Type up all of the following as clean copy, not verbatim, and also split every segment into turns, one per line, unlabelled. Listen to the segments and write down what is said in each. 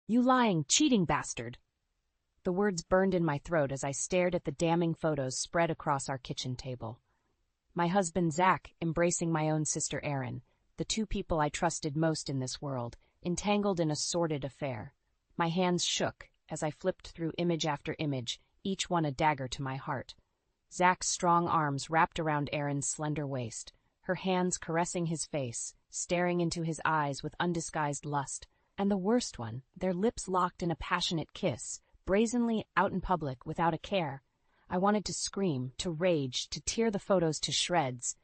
You lying, cheating bastard. The words burned in my throat as I stared at the damning photos spread across our kitchen table. My husband Zach embracing my own sister Erin, the two people I trusted most in this world, entangled in a sordid affair. My hands shook as I flipped through image after image, each one a dagger to my heart. Zach's strong arms wrapped around Erin's slender waist, her hands caressing his face, staring into his eyes with undisguised lust. And the worst one, their lips locked in a passionate kiss, brazenly out in public without a care. I wanted to scream, to rage, to tear the photos to shreds,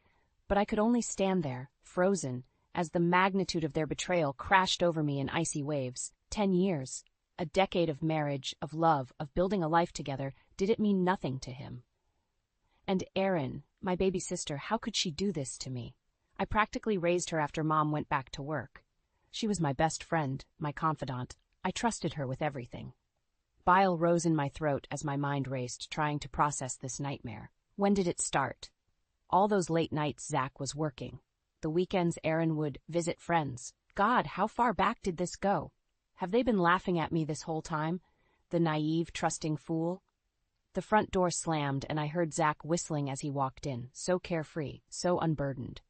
but I could only stand there, frozen, as the magnitude of their betrayal crashed over me in icy waves. 10 years, a decade of marriage, of love, of building a life together, did it mean nothing to him? And Erin, my baby sister, how could she do this to me? I practically raised her after Mom went back to work. She was my best friend, my confidant. I trusted her with everything. Bile rose in my throat as my mind raced, trying to process this nightmare. When did it start? All those late nights Zach was working. The weekends Erin would visit friends. God, how far back did this go? Have they been laughing at me this whole time? The naive, trusting fool? The front door slammed and I heard Zach whistling as he walked in, so carefree, so unburdened.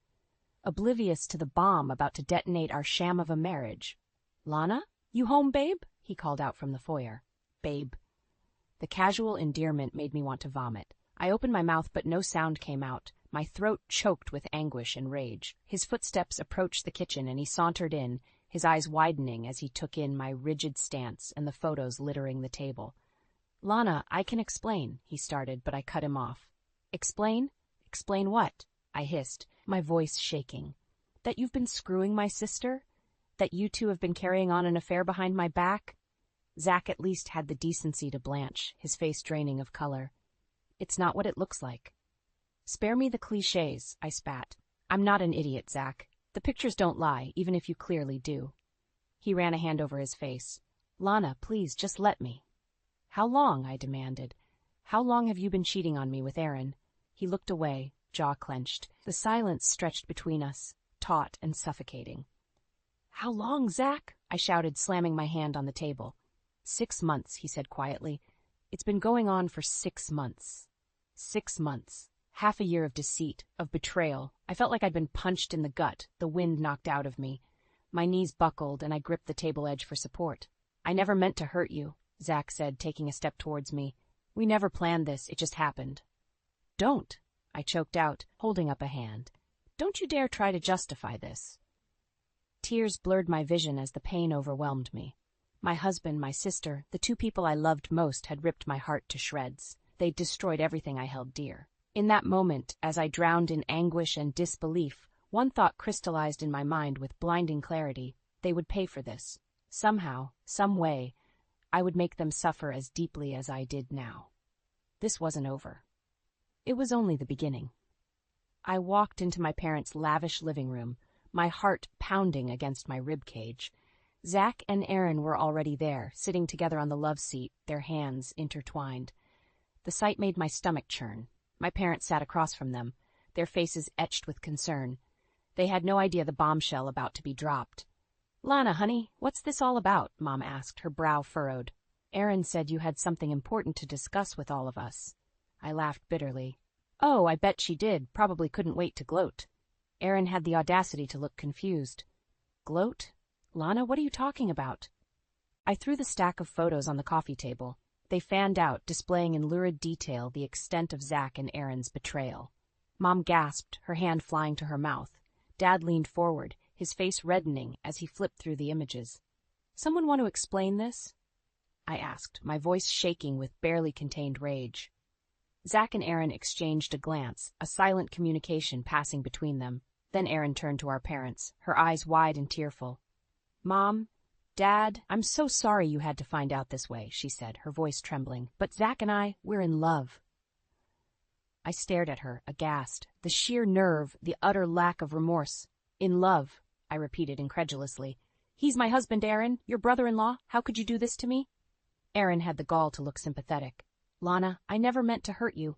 Oblivious to the bomb about to detonate our sham of a marriage. "Lana, you home, babe?" he called out from the foyer. "Babe." The casual endearment made me want to vomit. I opened my mouth but no sound came out, my throat choked with anguish and rage. His footsteps approached the kitchen and he sauntered in, his eyes widening as he took in my rigid stance and the photos littering the table. "Lana, I can explain," he started, but I cut him off. "Explain? Explain what?" I hissed, my voice shaking. "That you've been screwing my sister? That you two have been carrying on an affair behind my back?" Zach at least had the decency to blanch, his face draining of color. "It's not what it looks like." "Spare me the cliches," I spat. "I'm not an idiot, Zach. The pictures don't lie, even if you clearly do." He ran a hand over his face. "Lana, please, just let me." "How long?" I demanded. "How long have you been cheating on me with Erin?" He looked away, jaw clenched. The silence stretched between us, taut and suffocating. "How long, Zach?" I shouted, slamming my hand on the table. 6 months, he said quietly. "It's been going on for 6 months. 6 months. Half a year of deceit, of betrayal. I felt like I'd been punched in the gut, the wind knocked out of me. My knees buckled and I gripped the table edge for support. "I never meant to hurt you," Zach said, taking a step towards me. "We never planned this, it just happened." "Don't," I choked out, holding up a hand. "Don't you dare try to justify this." Tears blurred my vision as the pain overwhelmed me. My husband, my sister, the two people I loved most had ripped my heart to shreds. They'd destroyed everything I held dear. In that moment, as I drowned in anguish and disbelief, one thought crystallized in my mind with blinding clarity. They would pay for this. Somehow, some way, I would make them suffer as deeply as I did now. This wasn't over. It was only the beginning. I walked into my parents' lavish living room, my heart pounding against my rib cage. Zach and Erin were already there, sitting together on the love seat, their hands intertwined. The sight made my stomach churn. My parents sat across from them, their faces etched with concern. They had no idea the bombshell about to be dropped. "Lana, honey, what's this all about?" Mom asked, her brow furrowed. "Erin said you had something important to discuss with all of us." I laughed bitterly. "Oh, I bet she did. Probably couldn't wait to gloat." Erin had the audacity to look confused. "Gloat? Lana, what are you talking about?" I threw the stack of photos on the coffee table. They fanned out, displaying in lurid detail the extent of Zach and Erin's betrayal. Mom gasped, her hand flying to her mouth. Dad leaned forward, his face reddening as he flipped through the images. "Someone want to explain this?" I asked, my voice shaking with barely contained rage. Zach and Erin exchanged a glance, a silent communication passing between them. Then Erin turned to our parents, her eyes wide and tearful. "Mom, Dad, I'm so sorry you had to find out this way," she said, her voice trembling. "But Zach and we're in love." I stared at her, aghast. The sheer nerve, the utter lack of remorse. "In love," I repeated incredulously. "He's my husband, Erin, your brother-in-law. How could you do this to me?" Erin had the gall to look sympathetic. "Lana, I never meant to hurt you.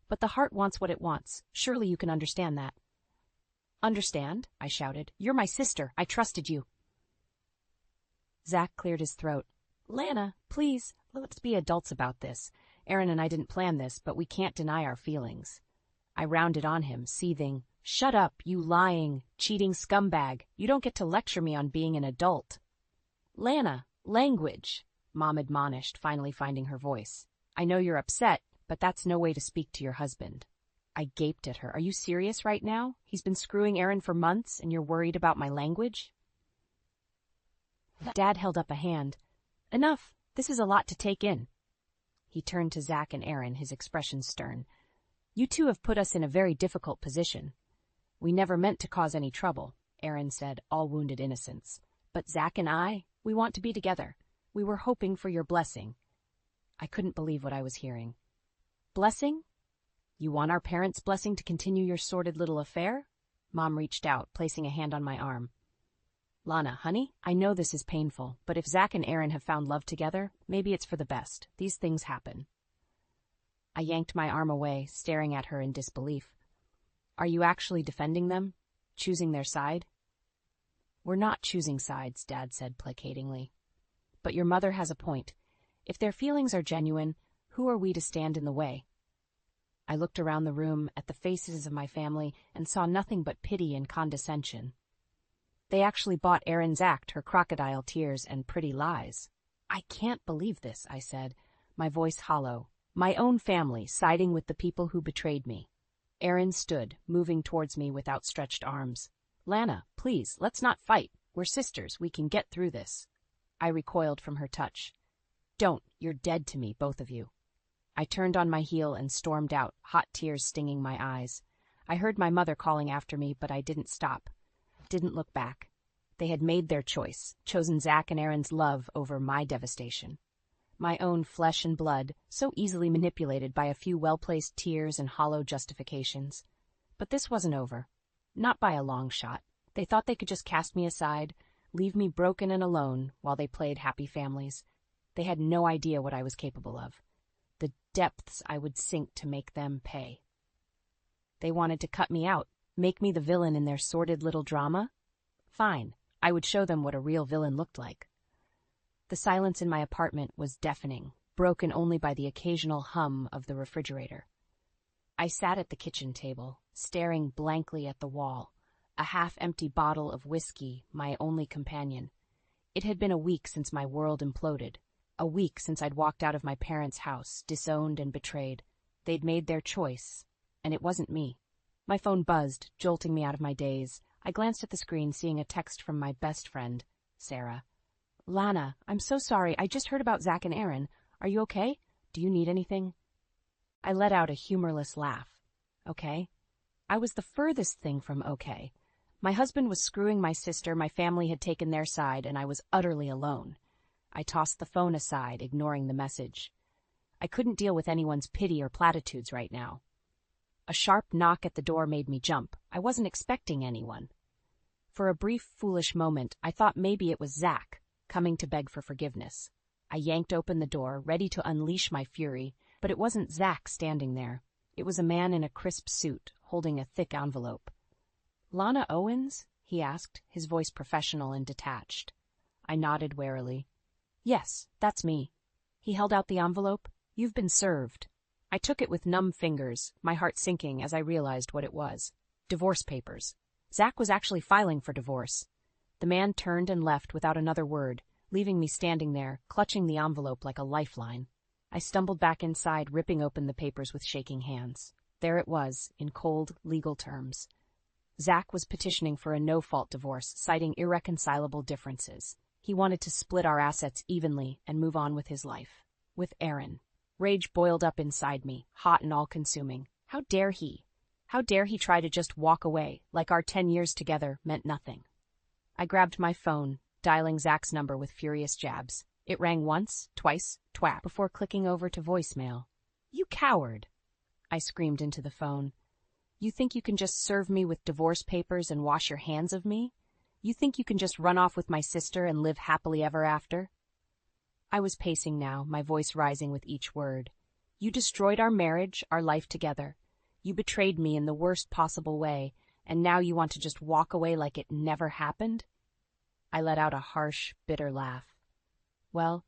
But the heart wants what it wants. Surely you can understand that." "Understand?" I shouted. "You're my sister. I trusted you." Zach cleared his throat. Lana, please, let's be adults about this. Aaron and I didn't plan this, but we can't deny our feelings. I rounded on him, seething. Shut up, you lying, cheating scumbag. You don't get to lecture me on being an adult. Lana, language, Mom admonished, finally finding her voice. I know you're upset, but that's no way to speak to your husband. I gaped at her. Are you serious right now? He's been screwing Aaron for months, and you're worried about my language? Dad held up a hand. Enough. This is a lot to take in. He turned to Zach and Aaron, his expression stern. You two have put us in a very difficult position. We never meant to cause any trouble, Aaron said, all wounded innocence. But Zach and I, we want to be together. We were hoping for your blessing. I couldn't believe what I was hearing. Blessing? You want our parents' blessing to continue your sordid little affair? Mom reached out, placing a hand on my arm. Lana, honey, I know this is painful, but if Zach and Aaron have found love together, maybe it's for the best. These things happen. I yanked my arm away, staring at her in disbelief. Are you actually defending them? Choosing their side? We're not choosing sides, Dad said placatingly. But your mother has a point. If their feelings are genuine, who are we to stand in the way? I looked around the room at the faces of my family and saw nothing but pity and condescension. They actually bought Aaron's act, her crocodile tears and pretty lies. I can't believe this, I said, my voice hollow. My own family siding with the people who betrayed me. Aaron stood, moving towards me with outstretched arms. Lana, please, let's not fight. We're sisters. We can get through this. I recoiled from her touch. Don't. You're dead to me, both of you. I turned on my heel and stormed out, hot tears stinging my eyes. I heard my mother calling after me, but I didn't stop. Didn't look back. They had made their choice, chosen Zach and Aaron's love over my devastation. My own flesh and blood, so easily manipulated by a few well-placed tears and hollow justifications. But this wasn't over. Not by a long shot. They thought they could just cast me aside, leave me broken and alone while they played happy families. They had no idea what I was capable of. The depths I would sink to make them pay. They wanted to cut me out, make me the villain in their sordid little drama? Fine, I would show them what a real villain looked like. The silence in my apartment was deafening, broken only by the occasional hum of the refrigerator. I sat at the kitchen table, staring blankly at the wall, a half-empty bottle of whiskey, my only companion. It had been a week since my world imploded. A week since I'd walked out of my parents' house, disowned and betrayed. They'd made their choice, and it wasn't me. My phone buzzed, jolting me out of my daze. I glanced at the screen, seeing a text from my best friend, Sarah. Lana, I'm so sorry. I just heard about Zach and Aaron. Are you okay? Do you need anything? I let out a humorless laugh. Okay. I was the furthest thing from okay. My husband was screwing my sister, my family had taken their side, and I was utterly alone. I tossed the phone aside, ignoring the message. I couldn't deal with anyone's pity or platitudes right now. A sharp knock at the door made me jump. I wasn't expecting anyone. For a brief, foolish moment, I thought maybe it was Zach, coming to beg for forgiveness. I yanked open the door, ready to unleash my fury, but it wasn't Zach standing there. It was a man in a crisp suit, holding a thick envelope. Lana Owens? He asked, his voice professional and detached. I nodded warily. Yes, that's me. He held out the envelope. You've been served. I took it with numb fingers, my heart sinking as I realized what it was. Divorce papers. Zach was actually filing for divorce. The man turned and left without another word, leaving me standing there, clutching the envelope like a lifeline. I stumbled back inside, ripping open the papers with shaking hands. There it was, in cold, legal terms. Zach was petitioning for a no-fault divorce, citing irreconcilable differences. He wanted to split our assets evenly and move on with his life. With Aaron. Rage boiled up inside me, hot and all-consuming. How dare he? How dare he try to just walk away, like our 10 years together meant nothing? I grabbed my phone, dialing Zach's number with furious jabs. It rang once, twice, twat, before clicking over to voicemail. You coward! I screamed into the phone. You think you can just serve me with divorce papers and wash your hands of me? You think you can just run off with my sister and live happily ever after? I was pacing now, my voice rising with each word. You destroyed our marriage, our life together. You betrayed me in the worst possible way, and now you want to just walk away like it never happened? I let out a harsh, bitter laugh. Well,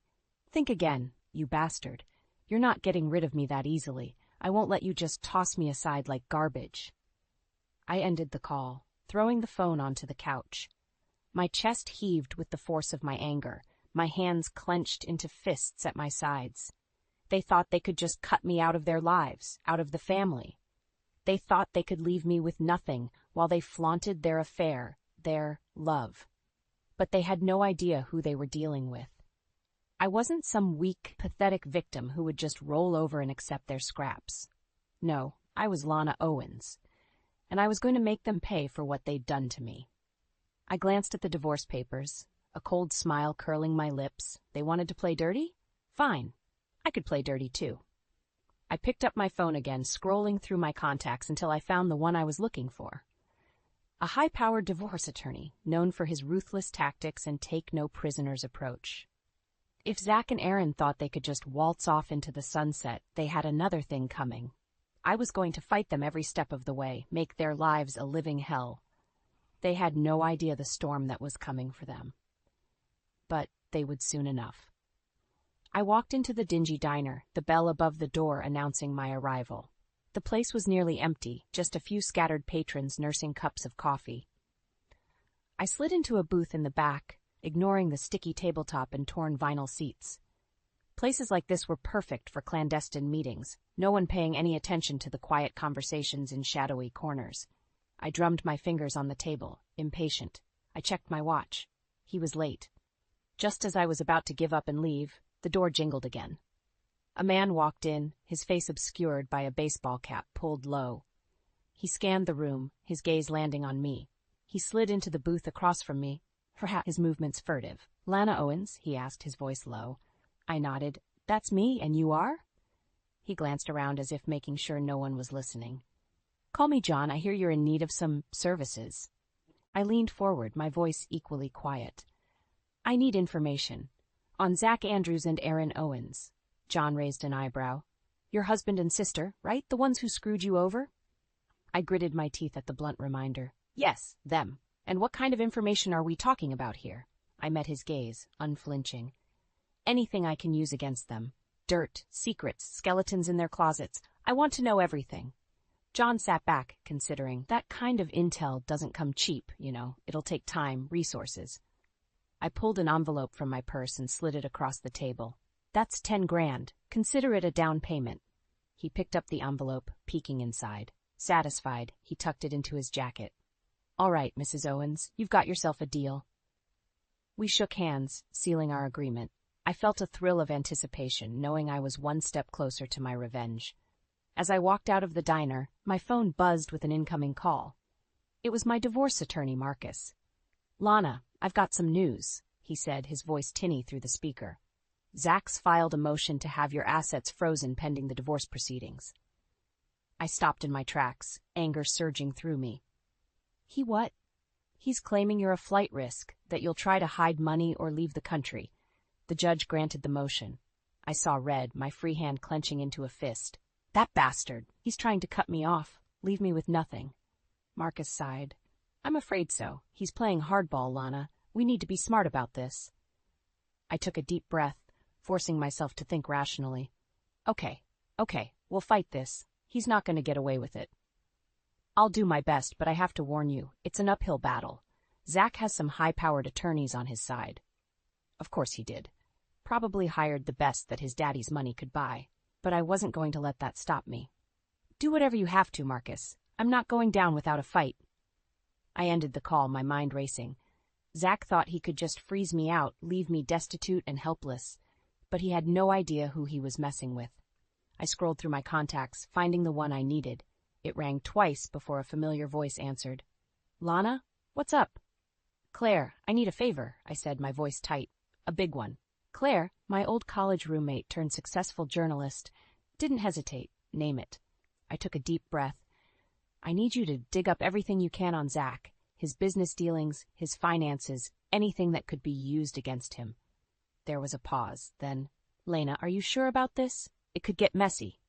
Think again, you bastard. You're not getting rid of me that easily. I won't let you just toss me aside like garbage. I ended the call, throwing the phone onto the couch. My chest heaved with the force of my anger, my hands clenched into fists at my sides. They thought they could just cut me out of their lives, out of the family. They thought they could leave me with nothing while they flaunted their affair, their love. But they had no idea who they were dealing with. I wasn't some weak, pathetic victim who would just roll over and accept their scraps. No, I was Lana Owens, and I was going to make them pay for what they'd done to me. I glanced at the divorce papers, a cold smile curling my lips. They wanted to play dirty? Fine. I could play dirty too. I picked up my phone again, scrolling through my contacts until I found the one I was looking for. A high-powered divorce attorney, known for his ruthless tactics and take-no-prisoners approach. If Zach and Aaron thought they could just waltz off into the sunset, they had another thing coming. I was going to fight them every step of the way, make their lives a living hell. They had no idea the storm that was coming for them. But they would soon enough. I walked into the dingy diner, the bell above the door announcing my arrival. The place was nearly empty, just a few scattered patrons nursing cups of coffee. I slid into a booth in the back, ignoring the sticky tabletop and torn vinyl seats. Places like this were perfect for clandestine meetings, no one paying any attention to the quiet conversations in shadowy corners. I drummed my fingers on the table, impatient. I checked my watch. He was late. Just as I was about to give up and leave, the door jingled again. A man walked in, his face obscured by a baseball cap pulled low. He scanned the room, his gaze landing on me. He slid into the booth across from me, perhaps his movements furtive. "Lana Owens?" he asked, his voice low. I nodded. "That's me, and you are?" He glanced around as if making sure no one was listening. "Call me John. I hear you're in need of some services." I leaned forward, my voice equally quiet. "I need information. On Zach Andrews and Aaron Owens." John raised an eyebrow. "Your husband and sister, right? The ones who screwed you over?" I gritted my teeth at the blunt reminder. "Yes, them. And what kind of information are we talking about here?" I met his gaze, unflinching. "Anything I can use against them. Dirt, secrets, skeletons in their closets. I want to know everything." John sat back, considering. "That kind of intel doesn't come cheap, you know. It'll take time, resources." I pulled an envelope from my purse and slid it across the table. "That's 10 grand. Consider it a down payment." He picked up the envelope, peeking inside. Satisfied, he tucked it into his jacket. "All right, Mrs. Owens, you've got yourself a deal." We shook hands, sealing our agreement. I felt a thrill of anticipation, knowing I was one step closer to my revenge. As I walked out of the diner, my phone buzzed with an incoming call. It was my divorce attorney, Marcus. "Lana, I've got some news," he said, his voice tinny through the speaker. "Zach's filed a motion to have your assets frozen pending the divorce proceedings." I stopped in my tracks, anger surging through me. "He what?" "He's claiming you're a flight risk, that you'll try to hide money or leave the country." The judge granted the motion. I saw red, my free hand clenching into a fist. "That bastard! He's trying to cut me off, leave me with nothing." Marcus sighed. "I'm afraid so. He's playing hardball, Lana. We need to be smart about this." I took a deep breath, forcing myself to think rationally. Okay, we'll fight this. He's not going to get away with it. I'll do my best, but I have to warn you, it's an uphill battle. Zach has some high-powered attorneys on his side. Of course he did. Probably hired the best that his daddy's money could buy. But I wasn't going to let that stop me. "Do whatever you have to, Marcus. I'm not going down without a fight." I ended the call, my mind racing. Zach thought he could just freeze me out, leave me destitute and helpless. But he had no idea who he was messing with. I scrolled through my contacts, finding the one I needed. It rang twice before a familiar voice answered. "Lana? What's up?" "Claire, I need a favor," I said, my voice tight. "A big one." "Claire, my old college roommate turned successful journalist. Didn't hesitate. Name it." I took a deep breath. "I need you to dig up everything you can on Zach, his business dealings, his finances, anything that could be used against him." There was a pause, then, "Lena, are you sure about this? It could get messy."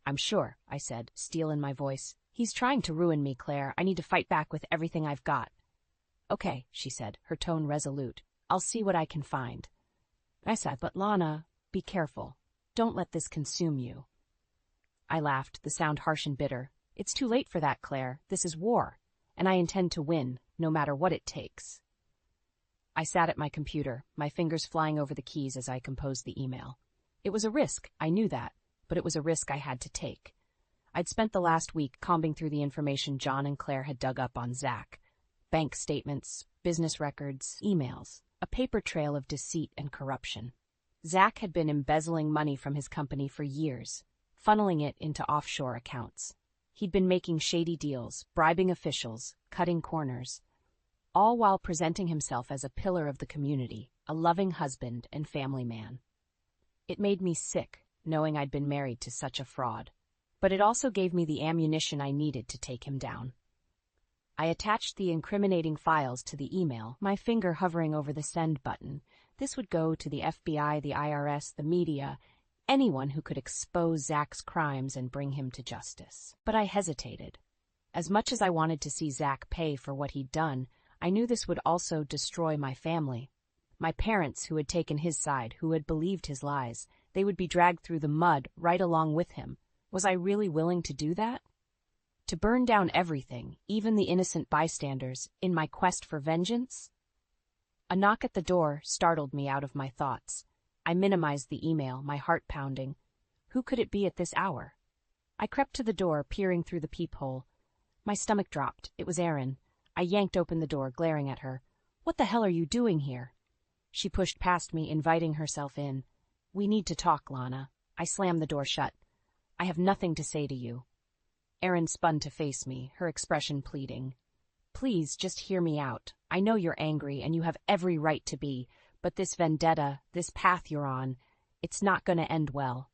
"I'm sure," I said, steel in my voice. "He's trying to ruin me, Claire. I need to fight back with everything I've got." "Okay," she said, her tone resolute. "I'll see what I can find." I said, "But Lana..." Be careful. Don't let this consume you. I laughed, the sound harsh and bitter. It's too late for that, Claire. This is war, and I intend to win, no matter what it takes. I sat at my computer, my fingers flying over the keys as I composed the email. It was a risk, I knew that, but it was a risk I had to take. I'd spent the last week combing through the information John and Claire had dug up on Zach. Bank statements, business records, emails, a paper trail of deceit and corruption. Zach had been embezzling money from his company for years, funneling it into offshore accounts. He'd been making shady deals, bribing officials, cutting corners, all while presenting himself as a pillar of the community, a loving husband and family man. It made me sick, knowing I'd been married to such a fraud, but it also gave me the ammunition I needed to take him down. I attached the incriminating files to the email, my finger hovering over the send button. This would go to the FBI, the IRS, the media, anyone who could expose Zach's crimes and bring him to justice. But I hesitated. As much as I wanted to see Zach pay for what he'd done, I knew this would also destroy my family. My parents, who had taken his side, who had believed his lies, they would be dragged through the mud right along with him. Was I really willing to do that? To burn down everything, even the innocent bystanders, in my quest for vengeance? A knock at the door startled me out of my thoughts. I minimized the email, my heart pounding. Who could it be at this hour? I crept to the door, peering through the peephole. My stomach dropped. It was Erin. I yanked open the door, glaring at her. What the hell are you doing here? She pushed past me, inviting herself in. We need to talk, Lana. I slammed the door shut. I have nothing to say to you. Erin spun to face me, her expression pleading. Please, just hear me out. I know you're angry, and you have every right to be, but this vendetta, this path you're on, it's not going to end well.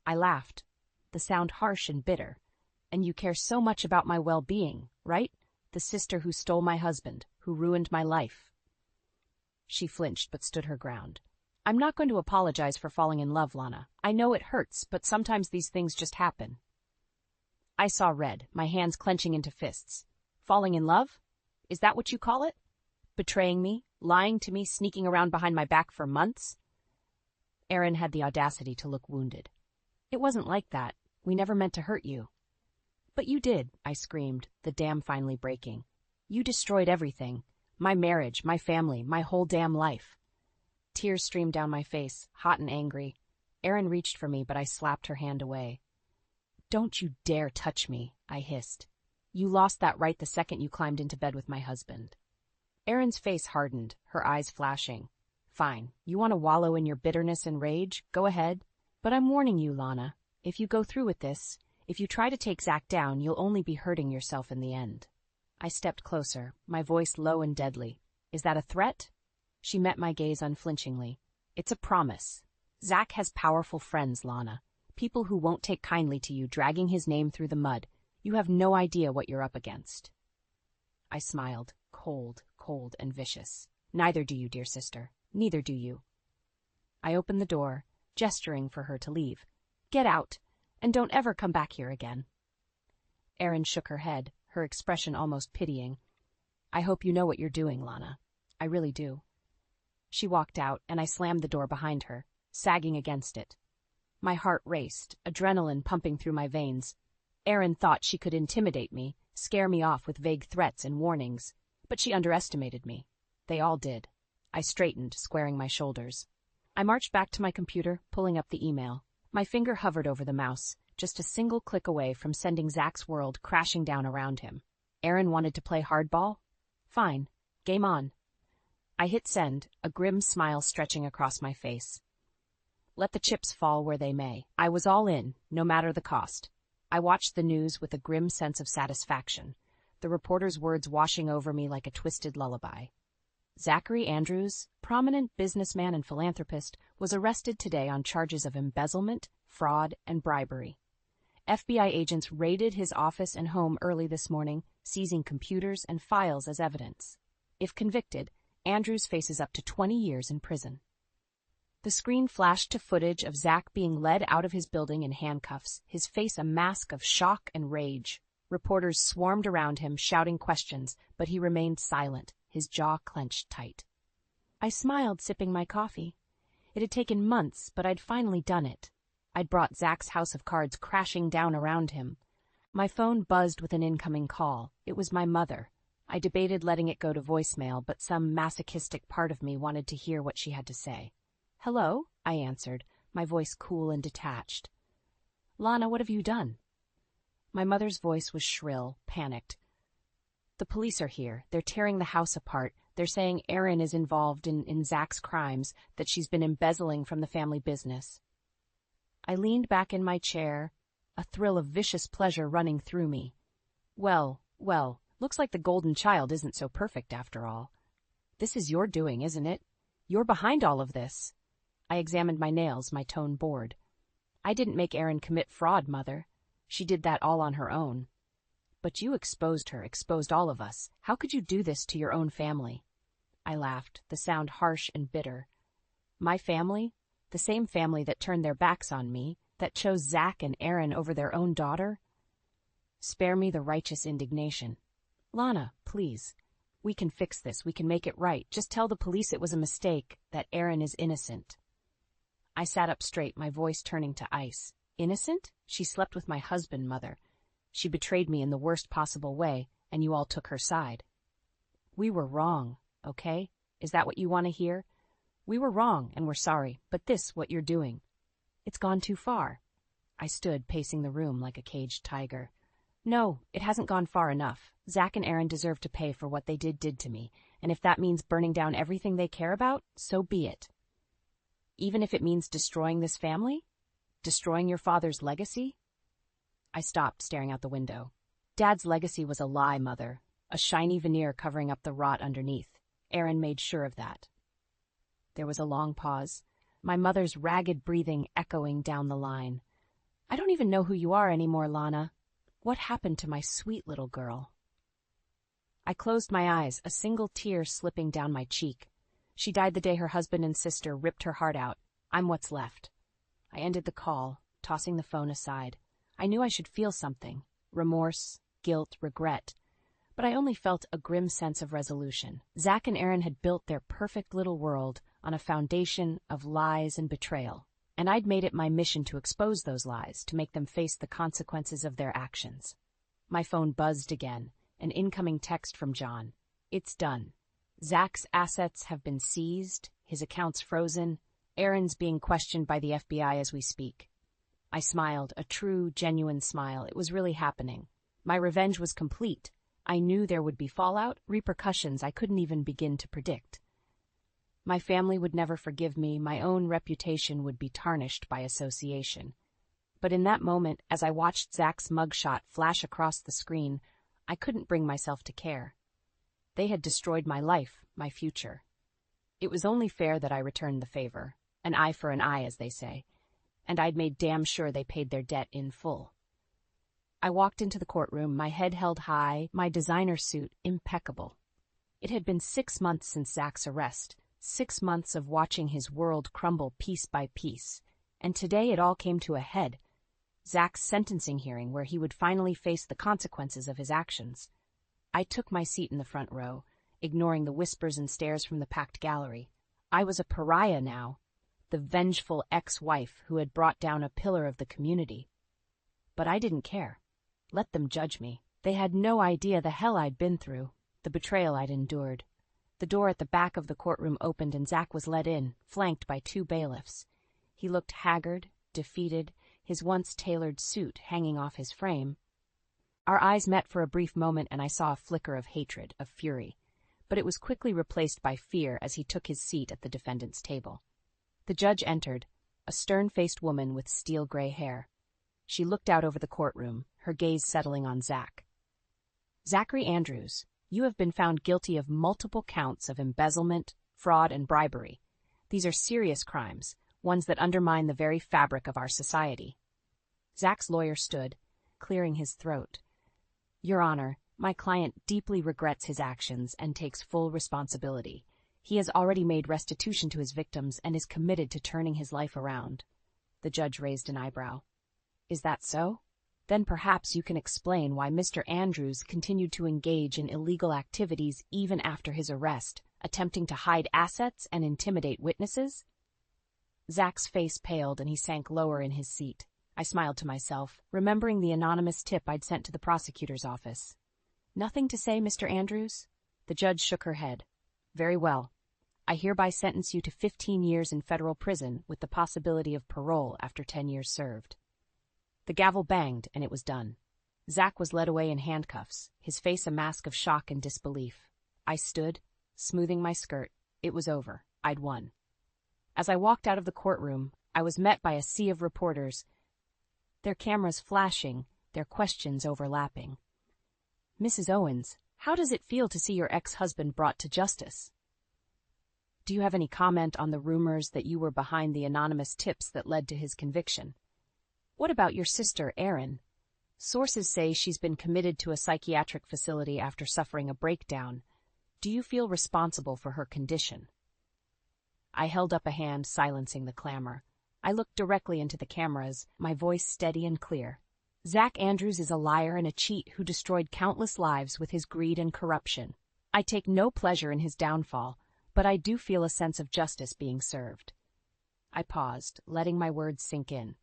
I laughed, the sound harsh and bitter. And you care so much about my well-being, right? The sister who stole my husband, who ruined my life. She flinched but stood her ground. I'm not going to apologize for falling in love, Lana. I know it hurts, but sometimes these things just happen. I saw red, my hands clenching into fists. Falling in love? Is that what you call it? Betraying me, lying to me, sneaking around behind my back for months? Erin had the audacity to look wounded. It wasn't like that. We never meant to hurt you. But you did, I screamed, the dam finally breaking. You destroyed everything. My marriage, my family, my whole damn life. Tears streamed down my face, hot and angry. Erin reached for me, but I slapped her hand away. Don't you dare touch me, I hissed. You lost that right the second you climbed into bed with my husband. Erin's face hardened, her eyes flashing. Fine, you want to wallow in your bitterness and rage? Go ahead. But I'm warning you, Lana. If you go through with this, if you try to take Zach down, you'll only be hurting yourself in the end. I stepped closer, my voice low and deadly. Is that a threat? She met my gaze unflinchingly. It's a promise. Zach has powerful friends, Lana. People who won't take kindly to you dragging his name through the mud. You have no idea what you're up against. I smiled, cold and vicious. Neither do you, dear sister. Neither do you. I opened the door, gesturing for her to leave. Get out, and don't ever come back here again. Erin shook her head, her expression almost pitying. I hope you know what you're doing, Lana. I really do. She walked out, and I slammed the door behind her, sagging against it. My heart raced, adrenaline pumping through my veins. Erin thought she could intimidate me, scare me off with vague threats and warnings, but she underestimated me. They all did. I straightened, squaring my shoulders. I marched back to my computer, pulling up the email. My finger hovered over the mouse, just a single click away from sending Zach's world crashing down around him. Erin wanted to play hardball? Fine. Game on. I hit send, a grim smile stretching across my face. Let the chips fall where they may. I was all in, no matter the cost. I watched the news with a grim sense of satisfaction, the reporter's words washing over me like a twisted lullaby. Zachary Andrews, prominent businessman and philanthropist, was arrested today on charges of embezzlement, fraud, and bribery. FBI agents raided his office and home early this morning, seizing computers and files as evidence. If convicted, Andrews faces up to 20 years in prison. The screen flashed to footage of Zach being led out of his building in handcuffs, his face a mask of shock and rage. Reporters swarmed around him, shouting questions, but he remained silent, his jaw clenched tight. I smiled, sipping my coffee. It had taken months, but I'd finally done it. I'd brought Zach's house of cards crashing down around him. My phone buzzed with an incoming call. It was my mother. I debated letting it go to voicemail, but some masochistic part of me wanted to hear what she had to say. "Hello?" I answered, my voice cool and detached. "Lana, what have you done?" My mother's voice was shrill, panicked. "The police are here. They're tearing the house apart. They're saying Erin is involved in Zach's crimes, that she's been embezzling from the family business." I leaned back in my chair, a thrill of vicious pleasure running through me. Well, looks like the golden child isn't so perfect after all. This is your doing, isn't it? You're behind all of this. I examined my nails, my tone bored. "I didn't make Erin commit fraud, Mother. She did that all on her own." "But you exposed her, exposed all of us. How could you do this to your own family?" I laughed, the sound harsh and bitter. "My family? The same family that turned their backs on me, that chose Zach and Erin over their own daughter? Spare me the righteous indignation. Lana, please. We can fix this. We can make it right. Just tell the police it was a mistake, that Erin is innocent." I sat up straight, my voice turning to ice. "Innocent? She slept with my husband, Mother. She betrayed me in the worst possible way, and you all took her side. We were wrong, okay? Is that what you want to hear? We were wrong, and we're sorry, but this, what you're doing, it's gone too far." I stood, pacing the room like a caged tiger. "No, it hasn't gone far enough. Zach and Erin deserve to pay for what they did to me, and if that means burning down everything they care about, so be it. Even if it means destroying this family? Destroying your father's legacy?" I stopped, staring out the window. "Dad's legacy was a lie, Mother. A shiny veneer covering up the rot underneath. Erin made sure of that." There was a long pause, my mother's ragged breathing echoing down the line. "I don't even know who you are anymore, Lana. What happened to my sweet little girl?" I closed my eyes, a single tear slipping down my cheek. She died the day her husband and sister ripped her heart out. I'm what's left. I ended the call, tossing the phone aside. I knew I should feel something. Remorse, guilt, regret. But I only felt a grim sense of resolution. Zach and Erin had built their perfect little world on a foundation of lies and betrayal, and I'd made it my mission to expose those lies, to make them face the consequences of their actions. My phone buzzed again, an incoming text from John. "It's done. Zach's assets have been seized, his accounts frozen. Erin's being questioned by the FBI as we speak." I smiled, a true, genuine smile. It was really happening. My revenge was complete. I knew there would be fallout, repercussions I couldn't even begin to predict. My family would never forgive me, my own reputation would be tarnished by association. But in that moment, as I watched Zach's mugshot flash across the screen, I couldn't bring myself to care. They had destroyed my life, my future. It was only fair that I returned the favor, an eye for an eye, as they say, and I'd made damn sure they paid their debt in full. I walked into the courtroom, my head held high, my designer suit impeccable. It had been 6 months since Zach's arrest, 6 months of watching his world crumble piece by piece, and today it all came to a head. Zach's sentencing hearing, where he would finally face the consequences of his actions. I took my seat in the front row, ignoring the whispers and stares from the packed gallery. I was a pariah now, the vengeful ex-wife who had brought down a pillar of the community. But I didn't care. Let them judge me. They had no idea the hell I'd been through, the betrayal I'd endured. The door at the back of the courtroom opened and Zach was let in, flanked by 2 bailiffs. He looked haggard, defeated, his once tailored suit hanging off his frame. Our eyes met for a brief moment and I saw a flicker of hatred, of fury, but it was quickly replaced by fear as he took his seat at the defendant's table. The judge entered, a stern-faced woman with steel-gray hair. She looked out over the courtroom, her gaze settling on Zach. "Zachary Andrews, you have been found guilty of multiple counts of embezzlement, fraud, and bribery. These are serious crimes, ones that undermine the very fabric of our society." Zach's lawyer stood, clearing his throat. "Your Honor, my client deeply regrets his actions and takes full responsibility. He has already made restitution to his victims and is committed to turning his life around." The judge raised an eyebrow. "Is that so? Then perhaps you can explain why Mr. Andrews continued to engage in illegal activities even after his arrest, attempting to hide assets and intimidate witnesses?" Zach's face paled and he sank lower in his seat. I smiled to myself, remembering the anonymous tip I'd sent to the prosecutor's office. Nothing to say, Mr. Andrews? The judge shook her head. Very well. I hereby sentence you to 15 years in federal prison with the possibility of parole after 10 years served. The gavel banged, and it was done. Zach was led away in handcuffs, his face a mask of shock and disbelief. I stood, smoothing my skirt. It was over. I'd won. As I walked out of the courtroom, I was met by a sea of reporters, their cameras flashing, their questions overlapping. Mrs. Owens, how does it feel to see your ex-husband brought to justice? Do you have any comment on the rumors that you were behind the anonymous tips that led to his conviction? What about your sister, Erin? Sources say she's been committed to a psychiatric facility after suffering a breakdown. Do you feel responsible for her condition? I held up a hand, silencing the clamor. I looked directly into the cameras, my voice steady and clear. Zach Andrews is a liar and a cheat who destroyed countless lives with his greed and corruption. I take no pleasure in his downfall, but I do feel a sense of justice being served. I paused, letting my words sink in.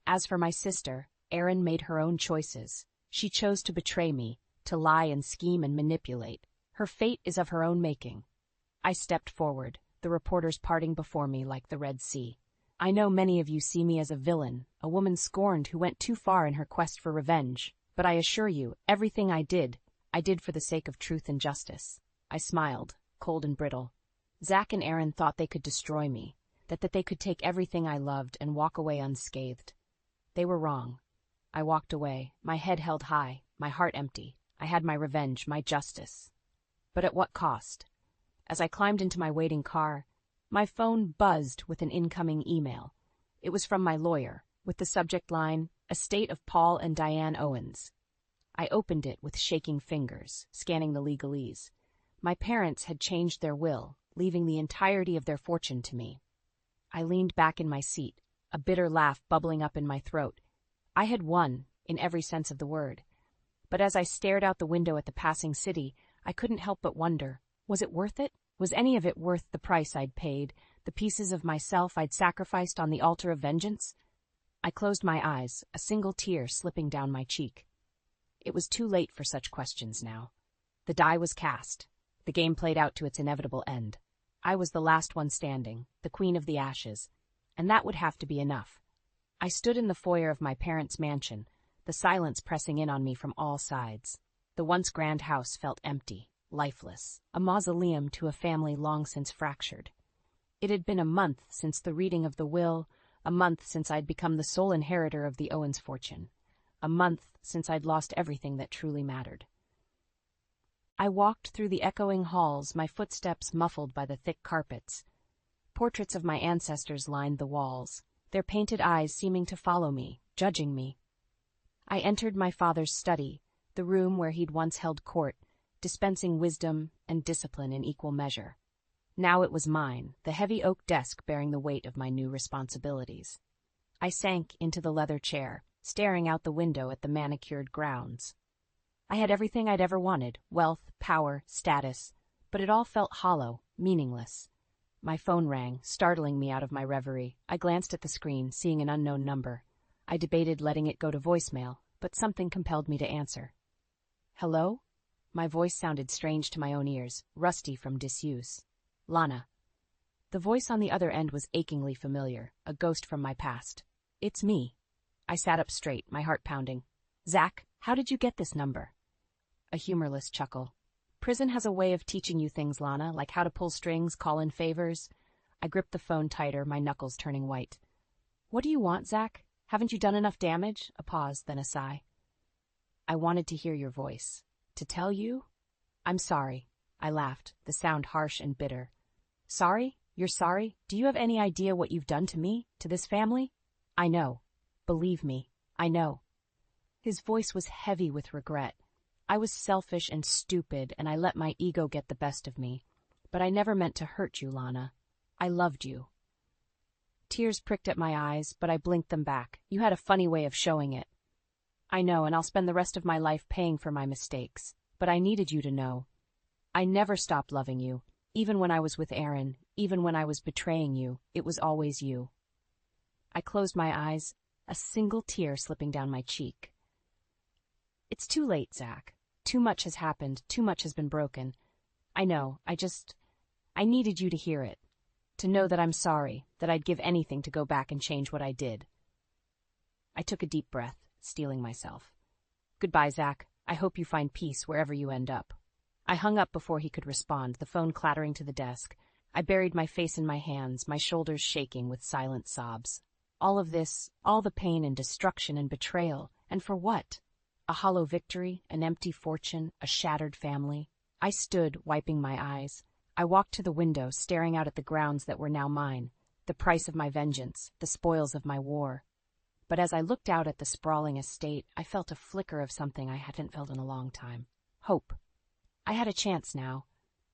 As for my sister, Erin made her own choices. She chose to betray me, to lie and scheme and manipulate. Her fate is of her own making. I stepped forward, the reporters parting before me like the Red Sea. I know many of you see me as a villain, a woman scorned who went too far in her quest for revenge, but I assure you, everything I did for the sake of truth and justice. I smiled, cold and brittle. Zach and Erin thought they could destroy me, that they could take everything I loved and walk away unscathed. They were wrong. I walked away, my head held high, my heart empty. I had my revenge, my justice. But at what cost? As I climbed into my waiting car, my phone buzzed with an incoming email. It was from my lawyer, with the subject line, Estate of Paul and Diane Owens. I opened it with shaking fingers, scanning the legalese. My parents had changed their will, leaving the entirety of their fortune to me. I leaned back in my seat, a bitter laugh bubbling up in my throat. I had won, in every sense of the word. But as I stared out the window at the passing city, I couldn't help but wonder, was it worth it? Was any of it worth the price I'd paid, the pieces of myself I'd sacrificed on the altar of vengeance? I closed my eyes, a single tear slipping down my cheek. It was too late for such questions now. The die was cast. The game played out to its inevitable end. I was the last one standing, the queen of the ashes, and that would have to be enough. I stood in the foyer of my parents' mansion, the silence pressing in on me from all sides. The once grand house felt empty, lifeless, a mausoleum to a family long since fractured. It had been a month since the reading of the will, a month since I'd become the sole inheritor of the Owens fortune, a month since I'd lost everything that truly mattered. I walked through the echoing halls, my footsteps muffled by the thick carpets. Portraits of my ancestors lined the walls, their painted eyes seeming to follow me, judging me. I entered my father's study, the room where he'd once held court, dispensing wisdom and discipline in equal measure. Now it was mine, the heavy oak desk bearing the weight of my new responsibilities. I sank into the leather chair, staring out the window at the manicured grounds. I had everything I'd ever wanted, wealth, power, status, but it all felt hollow, meaningless. My phone rang, startling me out of my reverie. I glanced at the screen, seeing an unknown number. I debated letting it go to voicemail, but something compelled me to answer. Hello? My voice sounded strange to my own ears, rusty from disuse. Lana. The voice on the other end was achingly familiar, a ghost from my past. It's me. I sat up straight, my heart pounding. Zach, how did you get this number? A humorless chuckle. Prison has a way of teaching you things, Lana, like how to pull strings, call in favors. I gripped the phone tighter, my knuckles turning white. What do you want, Zach? Haven't you done enough damage? A pause, then a sigh. I wanted to hear your voice. To tell you? I'm sorry. I laughed, the sound harsh and bitter. Sorry? You're sorry? Do you have any idea what you've done to me, to this family? I know. Believe me, I know. His voice was heavy with regret. I was selfish and stupid, and I let my ego get the best of me. But I never meant to hurt you, Lana. I loved you. Tears pricked at my eyes, but I blinked them back. You had a funny way of showing it. I know, and I'll spend the rest of my life paying for my mistakes. But I needed you to know. I never stopped loving you. Even when I was with Erin, even when I was betraying you, it was always you. I closed my eyes, a single tear slipping down my cheek. It's too late, Zach. Too much has happened, too much has been broken. I know, I needed you to hear it. To know that I'm sorry, that I'd give anything to go back and change what I did. I took a deep breath, steeling myself. Goodbye, Zach. I hope you find peace wherever you end up. I hung up before he could respond, the phone clattering to the desk. I buried my face in my hands, my shoulders shaking with silent sobs. All of this, all the pain and destruction and betrayal, and for what? A hollow victory, an empty fortune, a shattered family. I stood, wiping my eyes. I walked to the window, staring out at the grounds that were now mine, the price of my vengeance, the spoils of my war. But as I looked out at the sprawling estate, I felt a flicker of something I hadn't felt in a long time. Hope. I had a chance now.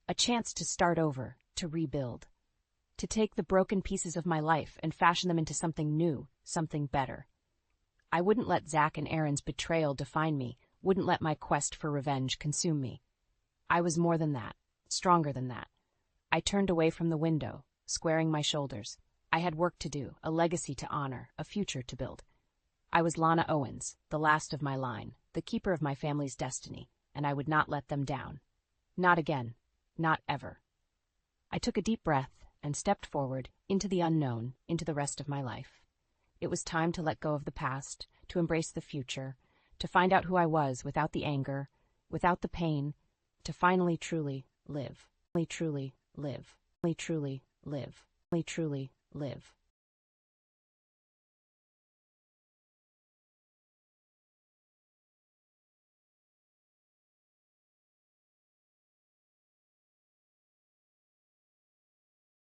A chance to start over, to rebuild. To take the broken pieces of my life and fashion them into something new, something better. I wouldn't let Zach and Aaron's betrayal define me, wouldn't let my quest for revenge consume me. I was more than that, stronger than that. I turned away from the window, squaring my shoulders. I had work to do, a legacy to honor, a future to build. I was Lana Owens, the last of my line, the keeper of my family's destiny, and I would not let them down. Not again. Not ever. I took a deep breath and stepped forward into the unknown, into the rest of my life. It was time to let go of the past, to embrace the future, to find out who I was without the anger, without the pain, to finally truly live. Truly live. Truly live. Truly live.